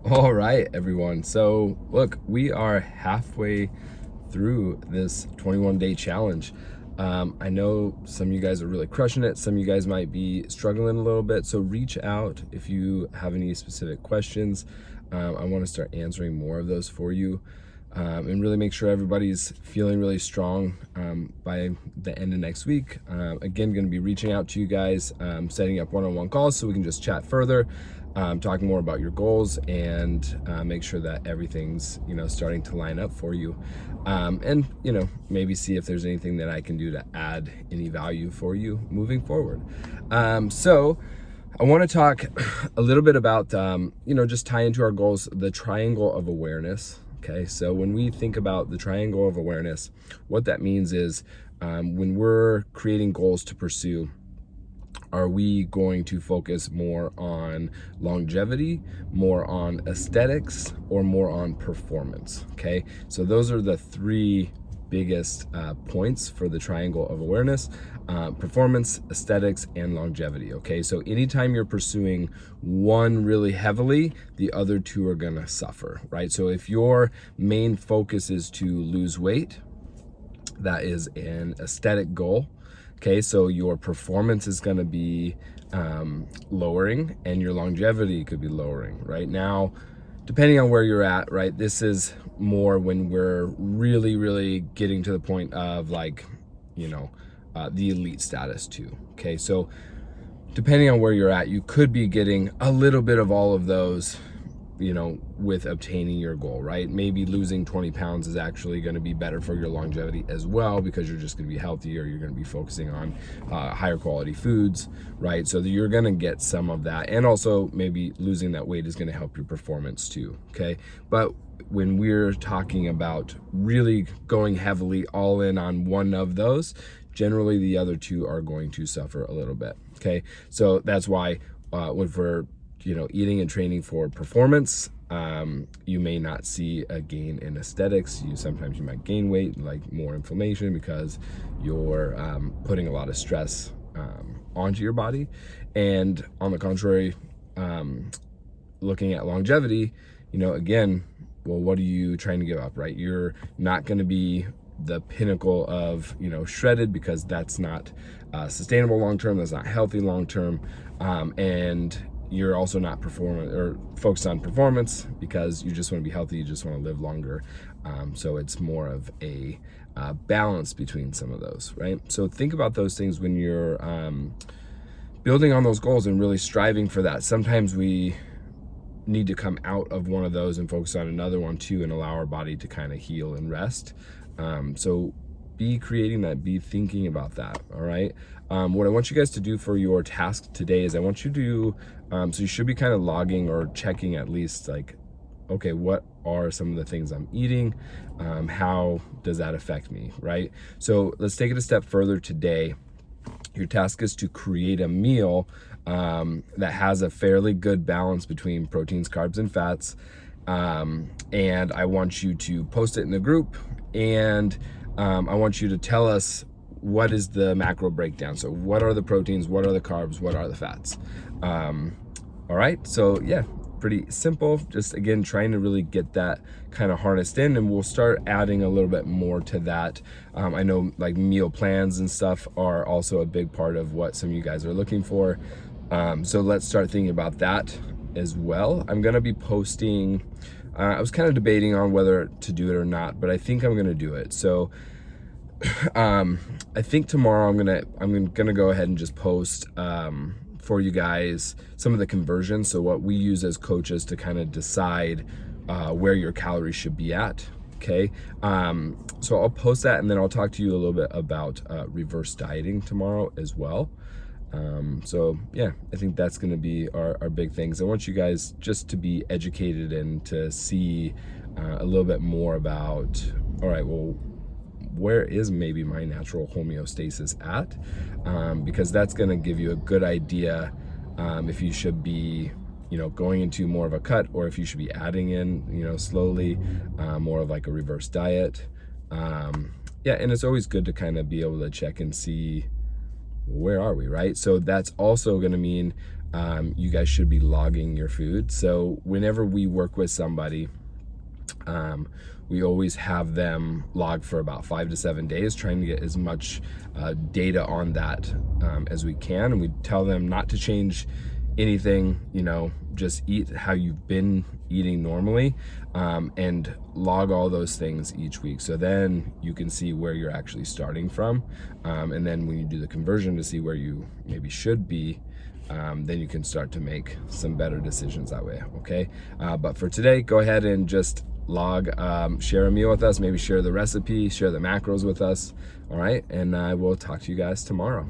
All right, everyone. So, look, we are halfway through this 21-day challenge. I know some of you guys are really crushing it. Some of you guys might be struggling a little bit. So, reach out if you have any specific questions. I want to start answering more of those for you and really make sure everybody's feeling really strong by the end of next week. Again, going to be reaching out to you guys, setting up one-on-one calls so we can just chat further. Talking more about your goals and make sure that everything's starting to line up for you, and maybe see if there's anything that I can do to add any value for you moving forward. So I want to talk a little bit about just tie into our goals, the triangle of awareness. Okay, so when we think about the triangle of awareness, what that means is when we're creating goals to pursue, are we going to focus more on longevity, more on aesthetics, or more on performance? Okay, so those are the three biggest points for the triangle of awareness: performance, aesthetics, and longevity. Okay, so anytime you're pursuing one really heavily, the other two are gonna suffer, right? So if your main focus is to lose weight, that is an aesthetic goal. Okay, so your performance is going to be lowering and your longevity could be lowering. Right now, depending on where you're at, right, this is more when we're really getting to the point of the elite status too. Okay, so depending on where you're at, you could be getting a little bit of all of those with obtaining your goal, right? Maybe losing 20 pounds is actually going to be better for your longevity as well, because you're just going to be healthier. You're going to be focusing on higher quality foods, right? So that you're going to get some of that. And also maybe losing that weight is going to help your performance too, okay? But when we're talking about really going heavily all in on one of those, generally the other two are going to suffer a little bit, okay? So that's why when we're eating and training for performance, you may not see a gain in aesthetics. Sometimes you might gain weight, like more inflammation, because you're putting a lot of stress onto your body. And on the contrary, looking at longevity, again, well, what are you trying to give up, right? You're not going to be the pinnacle of shredded, because that's not sustainable long term. That's not healthy long term, and you're also not performing or focused on performance because you just want to be healthy. You just want to live longer. So it's more of a balance between some of those, right? So think about those things when you're building on those goals and really striving for that. Sometimes we need to come out of one of those and focus on another one too, and allow our body to kind of heal and rest. So be creating that, be thinking about that. All right. What I want you guys to do for your task today is I want you to, so you should be kind of logging or checking at least, like, okay, what are some of the things I'm eating? How does that affect me? Right. So let's take it a step further today. Your task is to create a meal that has a fairly good balance between proteins, carbs, and fats. And I want you to post it in the group, and I want you to tell us what is the macro breakdown. So what are the proteins, what are the carbs, what are the fats? All right, so yeah, pretty simple. Just again, trying to really get that kind of harnessed in, and we'll start adding a little bit more to that. I know like meal plans and stuff are also a big part of what some of you guys are looking for. So let's start thinking about that as well. I'm gonna be posting, I was kind of debating on whether to do it or not, but I think I'm gonna do it. So I think tomorrow I'm gonna go ahead and just post for you guys some of the conversions. So what we use as coaches to kind of decide where your calories should be at. Okay, so I'll post that, and then I'll talk to you a little bit about reverse dieting tomorrow as well. So yeah, I think that's going to be our big things. I want you guys just to be educated and to see a little bit more about, all right, well, where is maybe my natural homeostasis at? Because that's going to give you a good idea if you should be going into more of a cut, or if you should be adding in slowly more of like a reverse diet. Yeah, and it's always good to kind of be able to check and see where are we, right? So that's also going to mean you guys should be logging your food. So whenever we work with somebody, we always have them log for about 5 to 7 days, trying to get as much data on that as we can. And we tell them not to change anything, just eat how you've been eating normally, and log all those things each week. So then you can see where you're actually starting from. And then when you do the conversion to see where you maybe should be, then you can start to make some better decisions that way, okay? But for today, go ahead and just log, share a meal with us, maybe share the recipe, share the macros with us, all right? And I will talk to you guys tomorrow.